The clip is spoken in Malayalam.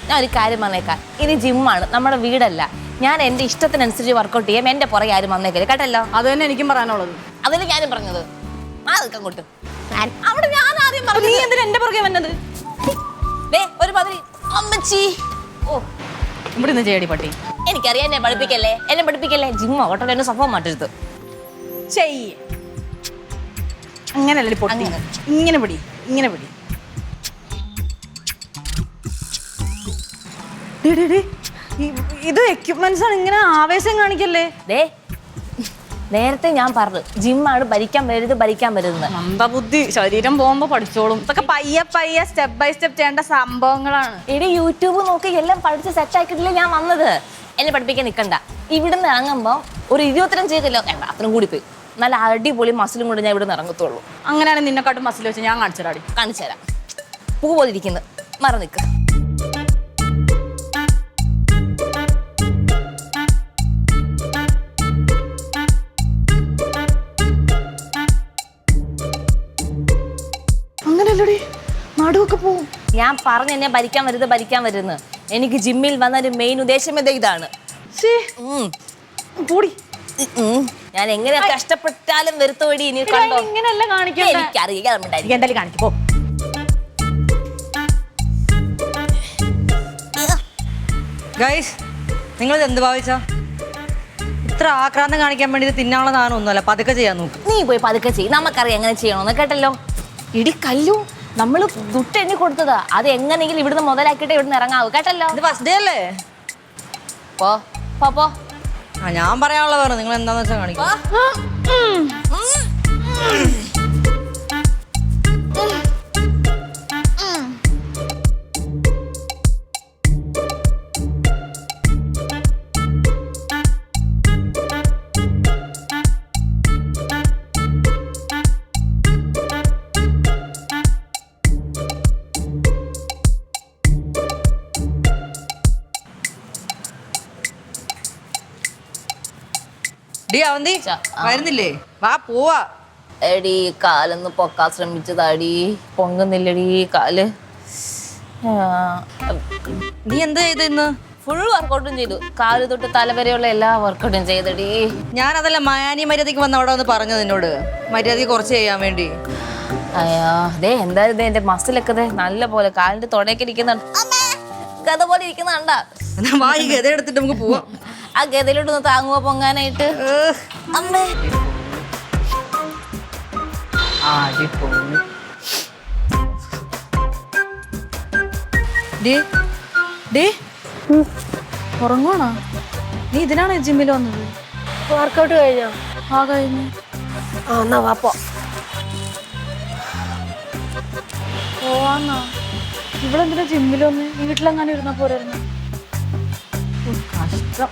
ഞാൻ ഒരു കാര്യം വന്നേക്കാം. ഇത് ജിമ്മാണ്, നമ്മുടെ വീടല്ല. ഞാൻ എന്റെ ഇഷ്ടത്തിനനുസരിച്ച് വർക്കൗട്ട് ചെയ്യാം. എന്റെ പുറകെ ആരും വന്നേക്കരുത് കേട്ടല്ലോ. അത് തന്നെ എനിക്കും പറയാനുള്ളത്. അതല്ലേ ഞാനും പറഞ്ഞത്. അങ്ങോട്ട് അവിടെ ഞാൻ ആദ്യം പറഞ്ഞു. നീ എന്തിനാ എന്റെ പുറകെ വന്നത്? ഒരു പതിരി അമ്മച്ചി. ഓ ഇവിടെ നിന്ന് ചെയ്യടി പട്ടി. എനിക്കറിയാം, എന്നെ പഠിപ്പിക്കല്ലേ. ജിമ്മ ഓട്ടോ എന്നെ സ്വഭാവം മാറ്റരുത്. ചെയ്യ്. അങ്ങനല്ലേ പൊട്ടി. ഇങ്ങനെ പിടി. ഇത് എക്യുപ്മെന്റ്സ് ആണ്, ഇങ്ങനെ ആവേശം കാണിക്കല്ലേ. നേരത്തെ ഞാൻ പറഞ്ഞു ജിമ്മാണ്, ഭരിക്കാൻ വരുന്നത്. മന്ദബുദ്ധി. ശരീരം പോകുമ്പോ പഠിച്ചോളും. ഇതൊക്കെ പയ്യെ സ്റ്റെപ്പ് ബൈ സ്റ്റെപ്പ് ചെയ്യേണ്ട സംഭവങ്ങളാണ്. യൂട്യൂബ് നോക്കി എല്ലാം പഠിച്ച് സെറ്റ് ആക്കിയിട്ടില്ലേ ഞാൻ വന്നത്. എന്നെ പഠിപ്പിക്കാൻ നിൽക്കണ്ട. ഇവിടുന്ന് ഇറങ്ങുമ്പോ ഒരു 25 കിലോ വേണ്ട, അത്രയും കൂടി പോയി. നല്ല അടിപൊളി മസിലും കൊണ്ട് ഞാൻ ഇവിടുന്ന് ഇറങ്ങത്തുള്ളൂ. അങ്ങനെയാണെങ്കിൽ നിന്നെക്കാട്ടും മസിൽ വെച്ച് ഞാൻ കാണിച്ചു തരാം. പൂ പോലെ ഇരിക്കുന്നു, മറ നിൽക്ക്. അങ്ങനെയല്ലടി, നടുവൊക്കെ പോവും. ഞാൻ പറഞ്ഞു എന്നെ ഭരിക്കാൻ വരുന്നത്. എനിക്ക് ജിമ്മിൽ വന്ന ഒരു മെയിൻ ഉദ്ദേശം ഇതാണ്. ഞാൻ എങ്ങനെ കഷ്ടപ്പെട്ടാലും വരുത്തോടി. ഇനി കണ്ടോ, ഇങ്ങനെയല്ല കാണിക്കണ്ട. എനിക്കറിയാം. എന്തായാലും കാണിക്കോ. ഗൈസ്, നിങ്ങളിത് എന്ത് ഭാവിച്ചാ? ഇത്ര ആക്രാന്തം കാണിക്കാൻ വേണ്ടി തിന്നാനുള്ള സാധനമൊന്നുമല്ല, പതുക്കെ ചെയ്യാൻ നോക്ക്. നീ പോയി പതുക്കെ ചെയ്യും, നമുക്കറിയാം എങ്ങനെ ചെയ്യണമെന്ന് കേട്ടല്ലോ. ഇടി കല്ലു, നമ്മള് ദുട്ട് എണ്ണി കൊടുത്തതാ. അത് എങ്ങനെയെങ്കിലും ഇവിടുന്ന് മുതലാക്കിയിട്ട് ഇവിടുന്ന് ഇറങ്ങാവൂ കേട്ടല്ലോ. ഇത് ഫസ്റ്റ് ഡേ അല്ലേ? പോ. ഞാൻ പറയാനുള്ള പറഞ്ഞു, നിങ്ങൾ എന്താന്ന് വെച്ചാൽ കാണിക്കും. ഡി അവന്തി വരുന്നില്ലേ? വാ പോവാ. എടി കാലൊന്ന് പൊക്കാൻ ശ്രമിച്ചതാടി, പൊങ്ങുന്നില്ലടി കാല്. നീ എന്താ ചെയ്ത് ഇന്ന്? ഫുൾ വർക്കൗട്ടും ചെയ്തു, കാല് തൊട്ട് തലവരെയുള്ള എല്ലാ വർക്കൗട്ടും ചെയ്തടി. ഞാൻ അതല്ല മയാനി മര്യാദക്ക് വന്ന അവിടെ ഒന്ന് പറഞ്ഞത് എന്നോട്, മര്യാദക്ക് കുറച്ച് ചെയ്യാൻ വേണ്ടി. അയ്യോ എന്തായാലും എന്റെ മസിലൊക്കെ നല്ല പോലെ കാലിന്റെ തുടയൊക്കെ ഇരിക്കുന്നുണ്ട്. ഗത പോലെ ഇരിക്കുന്നുണ്ട. വാ, ഈ ഗത എടുത്തിട്ട് നമുക്ക് പോവാം. ആ ഗതയിലോട്ടൊന്ന് താങ്ങുക പൊങ്ങാനായിട്ട്. അമ്മേ ഉറങ്ങണോ? നീ ഇതിനാണ് ജിമ്മിൽ വന്നത്? വർക്കൗട്ട് കഴിഞ്ഞോ? കഴിഞ്ഞു. എന്നാ വാപ്പോ. പോവാന്നാ? ഇവിടെ എന്തിനാ ജിമ്മിൽ വന്ന്? വീട്ടിലെങ്ങാനും ഇരുന്നാ പോരായിരുന്നു. കഷ്ടം.